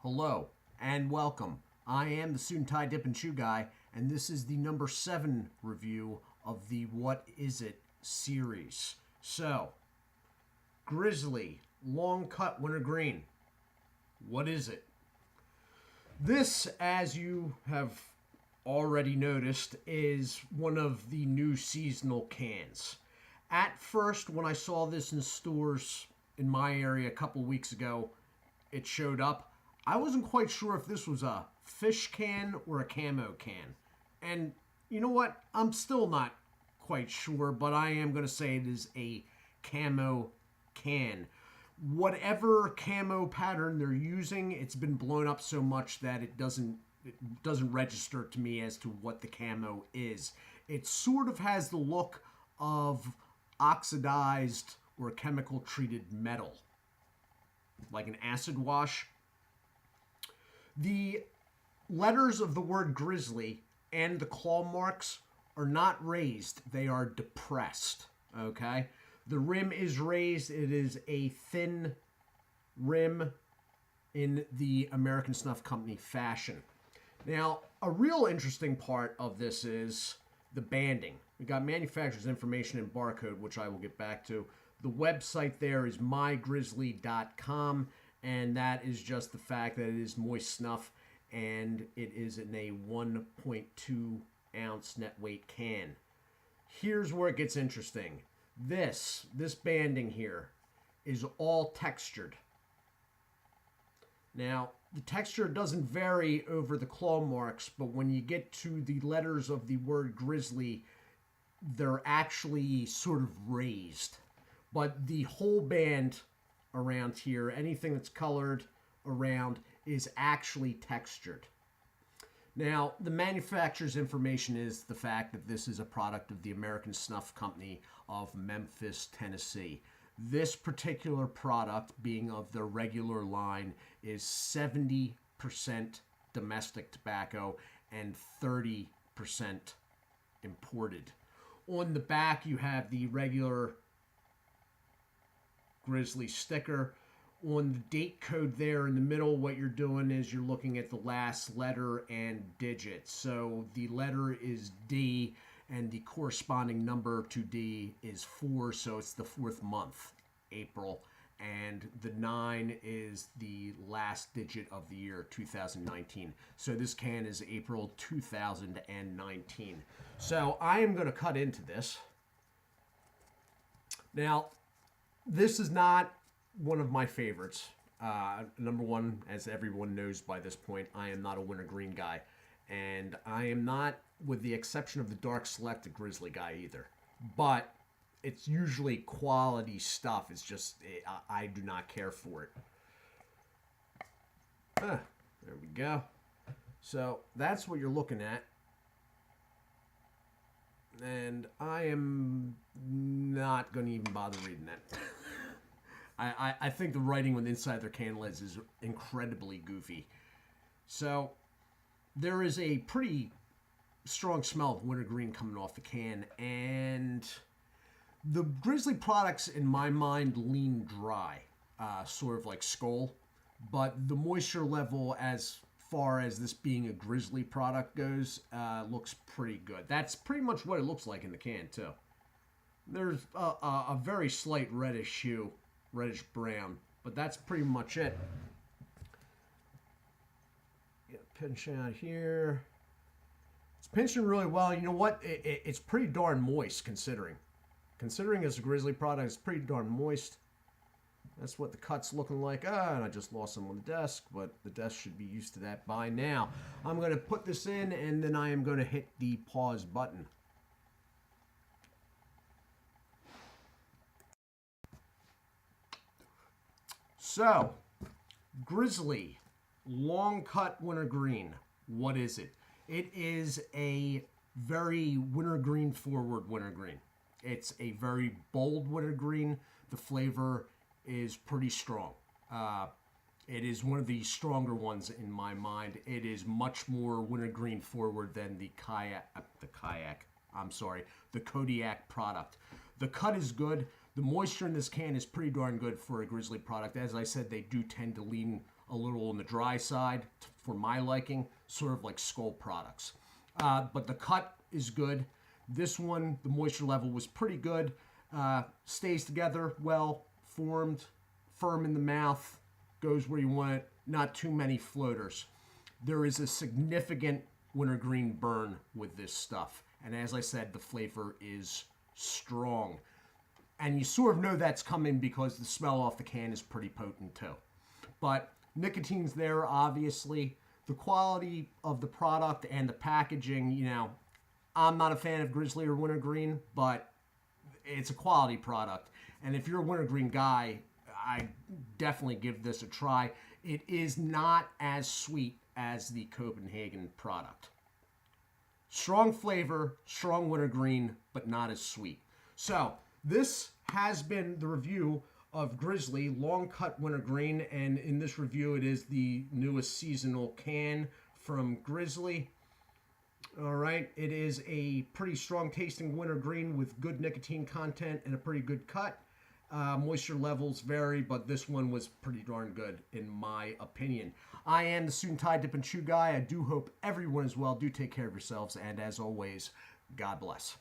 Hello and welcome. I am the Suit&Tie Dip&ChewGuy, and this is the number 7 review of the What Is It series. So, Grizzly Long Cut Wintergreen. What is it? This, as you have already noticed, is one of the new seasonal cans. At first, when I saw this in stores in my area a couple weeks ago, it showed up. I wasn't quite sure if this was a fish can or a camo can. And you know what? I'm still not quite sure, but I am going to say it is a camo can. Whatever camo pattern they're using, it's been blown up so much that it doesn't register to me as to what the camo is. It sort of has the look of oxidized or chemical treated metal, like an acid wash. The letters of the word grizzly and the claw marks are not raised, they are depressed. Okay, the rim is raised. It is a thin rim in the American Snuff Company fashion. Now, a real interesting part of this is the banding. We got manufacturer's information and barcode, which I will get back to. The website there is mygrizzly.com, and that is just the fact that it is moist snuff and it is in a 1.2 ounce net weight can. Here's where it gets interesting. This banding here is all textured. Now, the texture doesn't vary over the claw marks, but when you get to the letters of the word grizzly, they're actually sort of raised. But the whole band around here, anything that's colored around, is actually textured. Now, the manufacturer's information is the fact that this is a product of the American Snuff Company of Memphis, Tennessee. This particular product, being of the regular line, is 70% domestic tobacco and 30% imported. On the back, you have the regular Grizzly sticker. On the date code there in the middle, what you're doing is you're looking at the last letter and digit. So the letter is D and the corresponding number to D is 4, so it's the 4th month, April, and the 9 is the last digit of the year, 2019. So this can is April 2019. So I am going to cut into this. Now, this is not one of my favorites. Number one, as everyone knows by this point, I am not a wintergreen guy. And I am not, with the exception of the dark selected grizzly guy either. But it's usually quality stuff. It's just, I do not care for it. There we go. So that's what you're looking at. And I am not going to even bother reading that. I think the writing on the inside of their can lids is incredibly goofy. So there is a pretty strong smell of wintergreen coming off the can, and the Grizzly products in my mind lean dry, sort of like Skull, but the moisture level as far as this being a Grizzly product goes looks pretty good. That's pretty much what it looks like in the can too. There's a very slight reddish hue, reddish brown, but that's pretty much it. Get a pinch out here. It's pinching really well. You know what? It's pretty darn moist considering. Considering it's a Grizzly product, it's pretty darn moist. That's what the cut's looking like. And I just lost them on the desk, but the desk should be used to that by now. I'm going to put this in, and then I am going to hit the pause button. So, Grizzly Long Cut Wintergreen. What is it? It is a very wintergreen forward wintergreen. It's a very bold wintergreen. The flavor is pretty strong. It is one of the stronger ones in my mind. It is much more wintergreen forward than the Kodiak product. The cut is good. The moisture in this can is pretty darn good for a Grizzly product. As I said, they do tend to lean a little on the dry side for my liking, sort of like Skull products. But the cut is good. This one, the moisture level was pretty good. Stays together well, formed, firm in the mouth, goes where you want it. Not too many floaters. There is a significant wintergreen burn with this stuff. And as I said, the flavor is strong. And you sort of know that's coming because the smell off the can is pretty potent too. But nicotine's there, obviously. The quality of the product and the packaging, you know, I'm not a fan of Grizzly or Wintergreen, but it's a quality product. And if you're a Wintergreen guy, I definitely give this a try. It is not as sweet as the Copenhagen product. Strong flavor, strong wintergreen, but not as sweet. So this has been the review of Grizzly Long Cut Wintergreen, and in this review it is the newest seasonal can from Grizzly. All right, it is a pretty strong tasting wintergreen with good nicotine content and a pretty good cut. Moisture levels vary, but this one was pretty darn good in my opinion. I am the Suit&Tie Dip&ChewGuy. I do hope everyone is well. Do take care of yourselves, and as always, God bless.